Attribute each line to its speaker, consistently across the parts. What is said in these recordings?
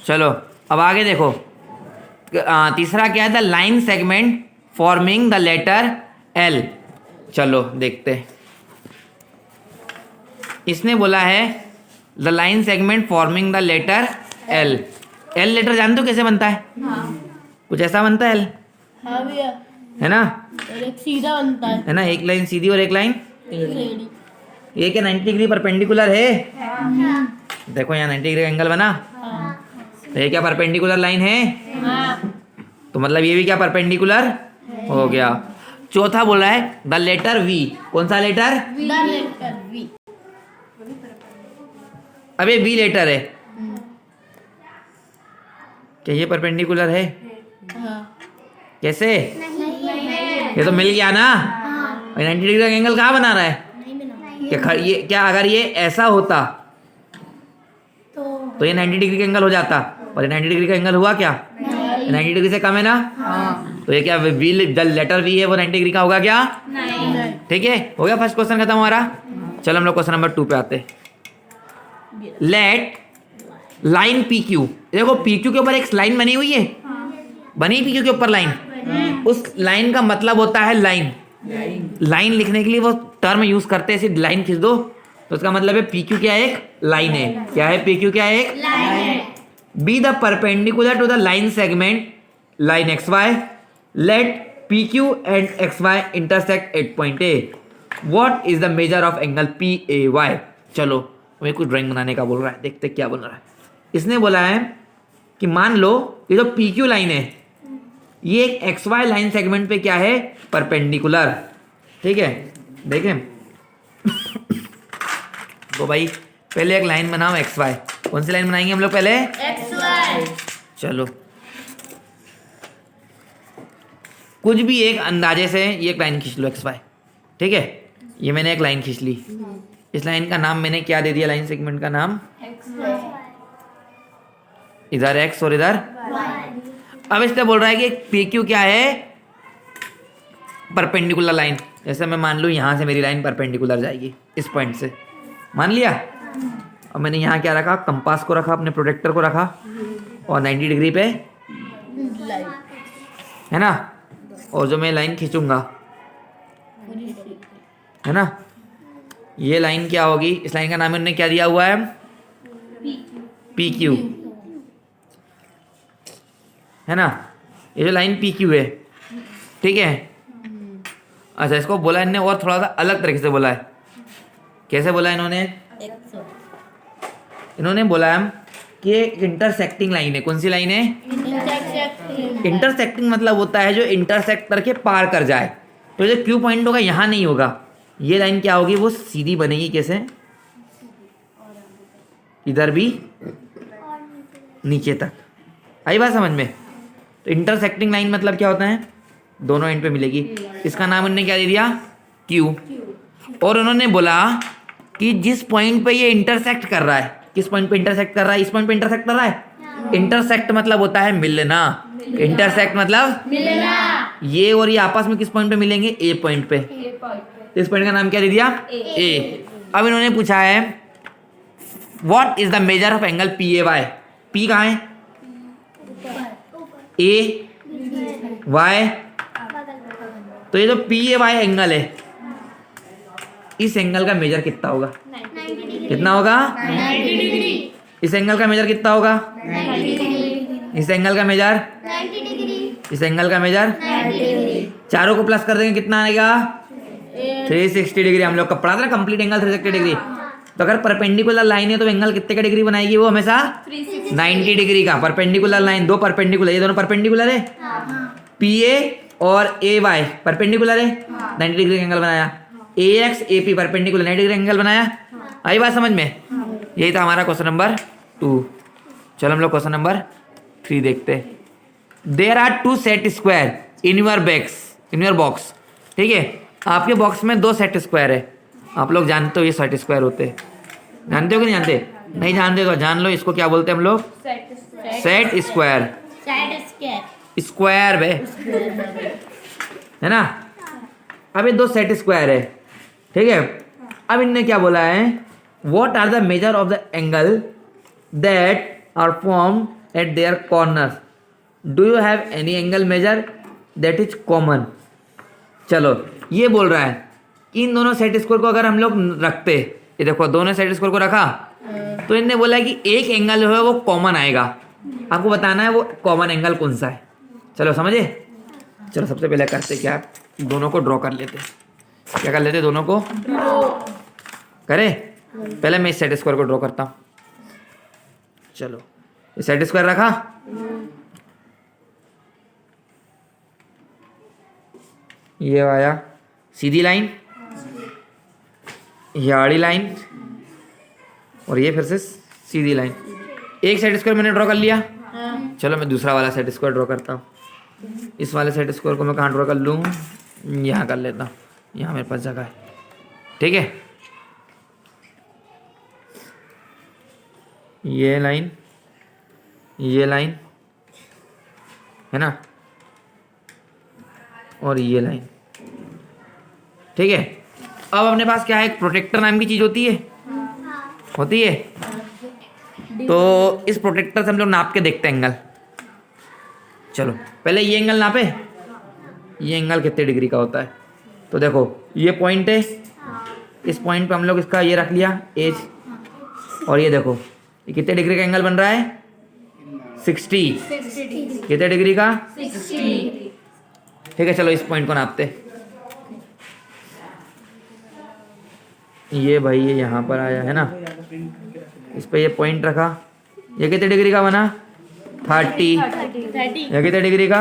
Speaker 1: चलो अब आगे देखो। तीसरा क्या है, the line segment forming the letter L. चलो देखते हैं। इसने बोला है the line segment forming the letter L. L letter जानते हो कैसे बनता है? कुछ ऐसा बनता है एल,
Speaker 2: हाँ भैया,
Speaker 1: है ना?
Speaker 2: और एक सीधा बनता है
Speaker 1: ना, एक लाइन सीधी और एक लाइन
Speaker 2: टेढ़ी।
Speaker 1: ये क्या 90 डिग्री परपेंडिकुलर है? देखो यहाँ 90 डिग्री का एंगल बना, तो ये क्या परपेंडिकुलर लाइन है? तो मतलब ये भी क्या परपेंडिकुलर हो गया। चौथा बोला है द लेटर वी। कौन सा लेटर?
Speaker 2: The letter V.
Speaker 1: अबे वी लेटर है, क्या ये परपेंडिकुलर है?
Speaker 2: हाँ।
Speaker 1: कैसे? ये तो मिल गया ना। 90 डिग्री का एंगल कहाँ बना रहा है? ये क्या अगर ये ऐसा होता तो ये 90 डिग्री का एंगल हो जाता, और ये 90 डिग्री का एंगल हुआ क्या? 90 डिग्री से कम है ना। तो ये क्या वी लेटर वी है वो 90 डिग्री का होगा क्या? ठीक है, हो गया फर्स्ट क्वेश्चन खत्म हमारा। चलो हम लोग क्वेश्चन नंबर 2 पे आते हैं। Let line P Q. देखो पी क्यू के ऊपर एक लाइन बनी हुई है, बनी पी क्यू के ऊपर लाइन। उस लाइन का मतलब होता है लाइन। लाइन लिखने के लिए वो टर्म यूज करते हैं, ऐसे लाइन खींच दो तो उसका मतलब है पी क्यू क्या है? एक लाइन है। क्या है पी क्यू? क्या है? एक line. Be the perpendicular to the line segment line X Y. Let P Q and X Y intersect at point A. What is the measure of angle P A Y? चलो हमें कुछ drawing बनाने का बोल रहा है, देखते क्या बन रहा है। इसने बोला है कि मान लो ये जो पी क्यू लाइन है ये एक एक्स वाई लाइन सेगमेंट पे क्या है? परपेंडिकुलर। ठीक है, देखें तो भाई पहले एक लाइन बनाओ एक्स वाई। कौन सी लाइन बनाएंगे हम लोग पहले?
Speaker 2: X Y.
Speaker 1: चलो कुछ भी एक अंदाजे से ये एक लाइन खींच लो एक्स वाई। ठीक है, ये मैंने एक लाइन खींच ली। इस लाइन का नाम मैंने क्या दे दिया? लाइन सेगमेंट का नाम इधर एक्स और इधर। अब इससे बोल रहा है कि पी क्यू क्या है? Perpendicular line. जैसे मैं मान लूँ यहाँ से मेरी लाइन परपेंडिकुलर जाएगी इस पॉइंट से, मान लिया। और मैंने यहाँ क्या रखा? कंपास को रखा, अपने प्रोटेक्टर को रखा, और 90 डिग्री पे है ना। और जो मैं लाइन खींचूंगा है ना, ये लाइन क्या होगी? इस लाइन का नाम उन्होंने क्या दिया हुआ है? पी क्यू, है ना। ये जो लाइन पी क्यू है, ठीक है। अच्छा, इसको बोला इन्होंने और थोड़ा सा अलग तरीके से बोला है। कैसे बोला इन्होंने? इन्होंने बोला कि एक इंटरसेक्टिंग लाइन है। कौन सी लाइन है? इंटरसेक्टिंग मतलब होता है जो इंटरसेक्ट करके पार कर जाए। तो जो क्यू पॉइंट होगा यहाँ नहीं होगा, ये लाइन क्या होगी? वो सीधी बनेगी। कैसे? इधर भी नीचे तक। आई बात समझ में? तो इंटरसेक्टिंग लाइन मतलब क्या होता है? दोनों एंड पे मिलेगी। इसका नाम उन्होंने क्या दे दिया? क्यू। और उन्होंने बोला कि जिस पॉइंट पे ये इंटरसेक्ट कर रहा है, किस पॉइंट पे इंटरसेक्ट कर रहा है? इस पॉइंट पे इंटरसेक्ट कर रहा है। इंटरसेक्ट मतलब होता है मिलना। इंटरसेक्ट मतलब मिलना। ये और ये आपस में किस पॉइंट पे मिलेंगे? ए पॉइंट पे। इस पॉइंट का नाम क्या दे दिया? ए। अब इन्होंने पूछा है what is the measure of angle P A Y. P कहाँ है? A Y. तो ये जो पी ए वाई एंगल है, इस एंगल का मेजर कितना होगा? कितना होगा?
Speaker 2: 90 डिग्री।
Speaker 1: इस एंगल का मेजर कितना होगा?
Speaker 2: 90 डिग्री।
Speaker 1: इस एंगल का मेजर?
Speaker 2: 90 डिग्री।
Speaker 1: इस एंगल का मेजर?
Speaker 2: 90 डिग्री।
Speaker 1: चारों को प्लस कर देंगे कितना आएगा? 360 डिग्री। हम लोग का पढ़ा था ना कंप्लीट एंगल 360 डिग्री। तो अगर परपेंडिकुलर लाइन है तो एंगल कितने का डिग्री बनाएगी? वो हमेशा 90 डिग्री का। परपेंडिकुलर लाइन, दो परपेंडिकुलर, ये दोनों परपेंडिकुलर है। पी ए और ए वाई परपेंडिकुलर है, 90 डिग्री का एंगल बनाया। A X A P perpendicular, 90 degree angle बनाया। आई बात समझ में? यही था हमारा क्वेश्चन नंबर 2। चलो हम लोग क्वेश्चन नंबर 3 देखते हैं। There are 2 set square in your box. ठीक है, आपके बॉक्स में 2 सेट स्क्वायर है। आप लोग जानते हो ये सेट स्क्वायर होते हैं, जानते हो कि नहीं जानते? नहीं जानते तो जान लो, इसको क्या बोलते हैं हम लोग? Set square. स्क्वायर बे, है ना। अब ये 2 सेट स्क्वायर है, ठीक है। अब इनने क्या बोला है? What are the measure of the angle that are form at their corners, do you have any angle measure that is common. चलो ये बोल रहा है कि इन दोनों सेट स्क्वायर को अगर हम लोग रखते, ये देखो दोनों सेट स्क्वायर को रखा तो इनने बोला है कि एक एंगल जो है वो कॉमन आएगा, आपको बताना है वो कॉमन एंगल कौन सा है। चलो समझे। चलो सबसे पहले करते क्या, दोनों को ड्रॉ कर लेते। क्या कर लेते, दोनों को करे। पहले मैं इस सेट स्क्वायर को ड्रॉ करता हूँ। चलो ये सेट स्क्वायर रखा, ये आया सीधी लाइन, ये आड़ी लाइन, और ये फिर से सीधी लाइन। एक सेट स्क्वायर मैंने ड्रॉ कर लिया। चलो मैं दूसरा वाला सेट स्क्वायर ड्रॉ करता हूँ। इस वाले सेट स्क्वायर को मैं कहाँ ड्रॉ कर लूँ, यहाँ कर लेता हूँ, यहाँ मेरे पास जगह है। ठीक है, ये लाइन है ना, और ये लाइन। ठीक है, अब अपने पास क्या है, एक प्रोटेक्टर नाम की चीज़ होती है तो इस प्रोटेक्टर से हम लोग नाप के देखते हैं एंगल। चलो पहले ये एंगल नापे, ये एंगल कितने डिग्री का होता है। तो देखो ये पॉइंट है, इस पॉइंट पे हम लोग इसका ये रख लिया एज, और ये देखो ये कितने डिग्री का एंगल बन रहा है, 60। कितने डिग्री का,
Speaker 2: 60।
Speaker 1: ठीक है। चलो इस पॉइंट को नापते। ये भाई ये यहाँ पर आया है ना, इस पे ये पॉइंट रखा, ये कितने डिग्री का बना, 30। ये कितने डिग्री का,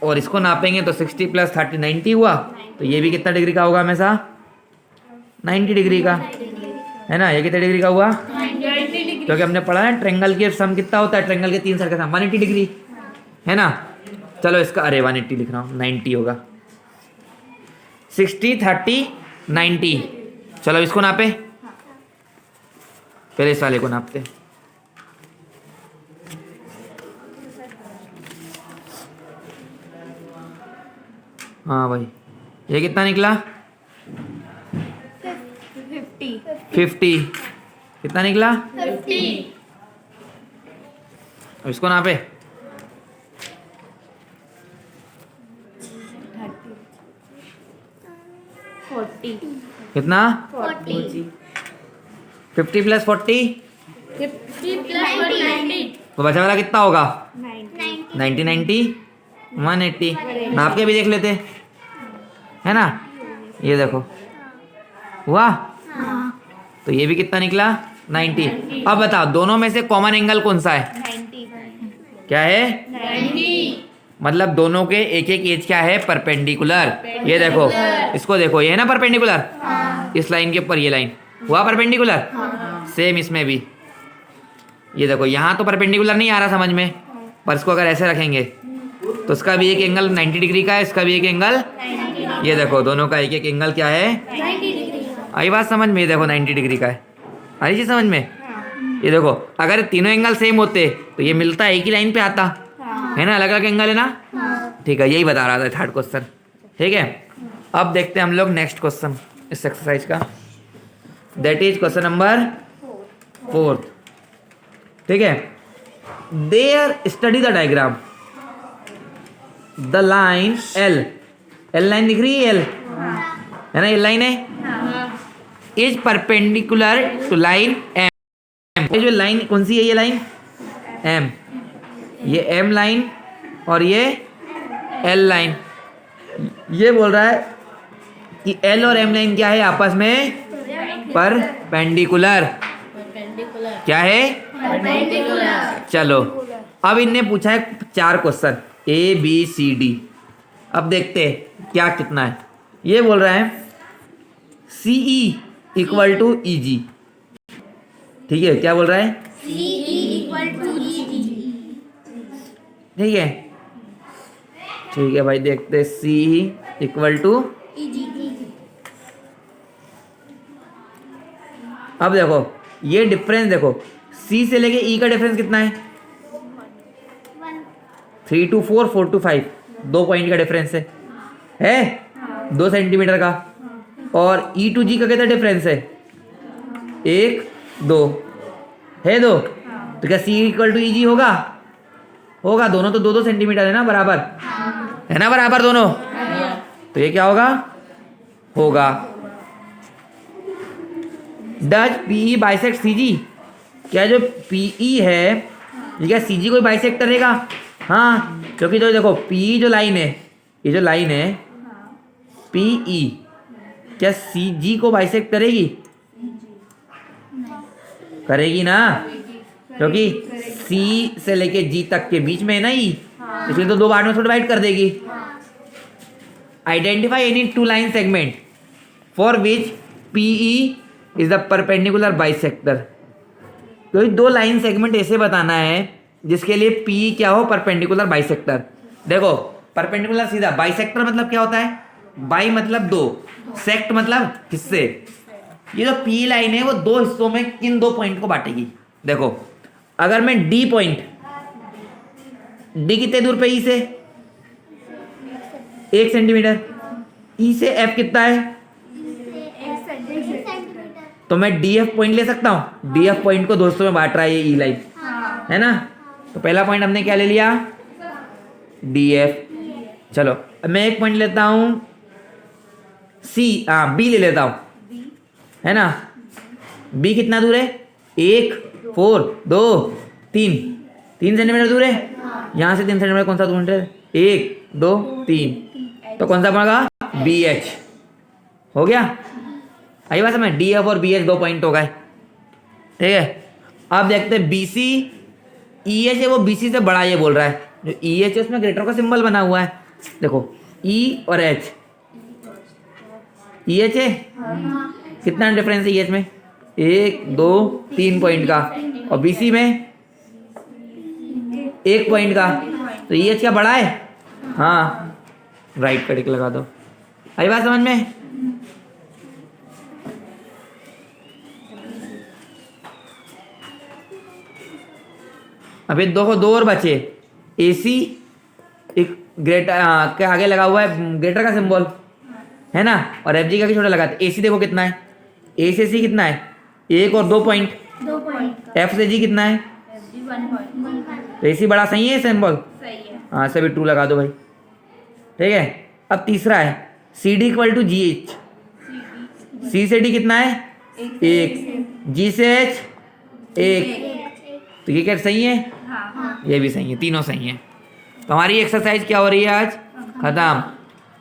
Speaker 1: और इसको नापेंगे तो 60 + 30 90 हुआ। तो ये भी कितना डिग्री का होगा, हमेशा 90 डिग्री का है ना। ये कितने डिग्री का हुआ, क्योंकि हमने पढ़ा है ट्रायंगल के सम कितना होता है, ट्रायंगल के 3 साइड का सम 180 डिग्री है ना। चलो इसका अरे 180 लिख रहा हूँ, 90 होगा। 60 30 90। चलो इसको नापे, पहले इस वाले को नापते। हाँ भाई ये कितना निकला, 50। कितना निकला,
Speaker 2: 50।
Speaker 1: अब इसको नापे,
Speaker 2: 40।
Speaker 1: कितना,
Speaker 2: 40।
Speaker 1: 50 + 40
Speaker 2: 50 + 90।
Speaker 1: तो बचा वाला कितना होगा,
Speaker 2: 90।
Speaker 1: 90 180। नाप के भी देख लेते है ना। ये देखो हुआ, तो ये भी कितना निकला, 90। अब बताओ दोनों में से कॉमन एंगल कौन सा है,
Speaker 2: 90।
Speaker 1: क्या है,
Speaker 2: 90।
Speaker 1: मतलब दोनों के एक एक एज क्या है, परपेंडिकुलर। ये देखो इसको देखो, ये है ना परपेंडिकुलर, इस लाइन के ऊपर ये लाइन हुआ परपेंडिकुलर। सेम इसमें भी ये देखो, यहाँ तो परपेंडिकुलर नहीं आ रहा समझ में, पर इसको अगर ऐसे रखेंगे तो इसका भी एक एंगल 90 डिग्री का है, इसका भी एक एंगल। ये देखो दोनों का एक एक एंगल क्या है,
Speaker 2: 90 डिग्री।
Speaker 1: आई बात समझ में। ये देखो 90 डिग्री का है, आ रही चीज समझ में। ये देखो अगर तीनों एंगल सेम होते तो ये मिलता एक ही लाइन पे आता है ना, अलग अलग एंगल है ना। ठीक है, यही बता रहा था थर्ड क्वेश्चन। ठीक है, अब देखते हैं हम लोग नेक्स्ट क्वेश्चन इस एक्सरसाइज का, दैट इज क्वेश्चन नंबर 4। ठीक है, there study the diagram, the line L line दिख रही है, एल है ना, ये लाइन है, is perpendicular to line M. ये जो लाइन कौन सी है, ये लाइन एम, ये एम लाइन और ये एल लाइन। ये बोल रहा है कि एल और एम लाइन क्या है, आपस में परपेंडिकुलर। क्या है,
Speaker 2: परपेंडिकुलर।
Speaker 1: चलो अब इनने पूछा है 4 question A B C D. अब देखते हैं क्या कितना है। ये बोल रहा है सी ई इक्वल टू ई जी। ठीक है, क्या बोल रहा है,
Speaker 2: CE = EG।
Speaker 1: ठीक है, ठीक है भाई, देखते सी इक्वल टू।
Speaker 2: EG।
Speaker 1: अब देखो ये डिफरेंस देखो, सी से लेके ई का डिफरेंस कितना है, 3 to 4 4 to 5, 2 पॉइंट का डिफरेंस है 2 सेंटीमीटर का। और ई टू जी का कितना डिफरेंस है, 1 2 है 2, तो क्या सी इक्वल टू ई जी होगा? होगा, दोनों तो 2-2 सेंटीमीटर है ना बराबर, है ना बराबर दोनों, तो ये क्या होगा? होगा। Does PE bisect CG? क्या जो पीई है ये क्या सीजी को बाइसेक्ट करेगा? हाँ, क्योंकि जो देखो पीई जो लाइन है, ये जो लाइन है पीई क्या सीजी को बाइसेक्ट करेगी? करेगी ना, क्योंकि सी से लेके जी तक के बीच में है ना ई, इसलिए तो 2 पार्ट में थोड़ा डिवाइड कर देगी। Identify any 2 line segment for which PE is the perpendicular bisector. तो 2 लाइन सेगमेंट ऐसे बताना है जिसके लिए पी क्या हो? Perpendicular bisector. देखो परपेंडिकुलर सीधा, बाइसेक्टर मतलब क्या होता है? बाई मतलब 2, सेक्ट मतलब हिस्से। ये जो पी लाइन है वो 2 हिस्सों में किन 2 पॉइंट को बांटेगी? देखो अगर मैं डी पॉइंट, डी कितने दूर पे ई से? 1 सेंटीमीटर। ई से एफ कितना है? तो मैं डी एफ पॉइंट ले सकता हूँ। डी एफ पॉइंट को 2 हिस्सों में बांट रहा है ये ई लाइन, है ना? तो पहला पॉइंट हमने क्या ले लिया? D F. चलो अब मैं एक पॉइंट लेता हूँ सी, बी ले लेता हूँ, है ना? बी कितना दूर है? 1, 4, 2, 3 सेंटीमीटर दूर है। यहाँ से 3 सेंटीमीटर कौन सा दूर है? 1, 2, 3, तो कौन सा पड़ेगा? B H. हो गया? आई बात समझ? डी एफ और बी एच 2 पॉइंट हो गए, ठीक है। अब देखते हैं बी सी, ई एच है वो बी सी से बड़ा ये बोल रहा है। जो ई एच है उसमें ग्रेटर का सिंबल बना हुआ है। देखो ई और एच, ई एच है, कितना डिफरेंस है ई एच में? 1, 2, 3 पॉइंट का, और बी सी में 1 पॉइंट का। तो ई एच क्या बड़ा है? हाँ, राइट का टिक लगा दो। आई बात समझ में? अभी 2 और बचे। ए सी एक ग्रेटर के आगे लगा हुआ है ग्रेटर का सिंबल, है ना? और एफ जी का छोटा लगा। ए सी देखो कितना है? ए से सी कितना है? 1 और 2 पॉइंट। एफ से जी कितना है? तो ए सी बड़ा सही है सिंबल? हाँ, सभी 2 लगा दो भाई, ठीक है। अब तीसरा है C D equal to G H. C से डी कितना है? 1, जी से एच 1। तो ये क्या सही है? ये भी सही है, तीनों सही है। तो हमारी एक्सरसाइज क्या हो रही है आज? खत्म।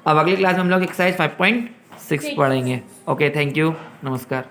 Speaker 1: अब अगली क्लास में हम लोग एक्सरसाइज 5.6 पढ़ेंगे। ओके, थैंक यू, नमस्कार।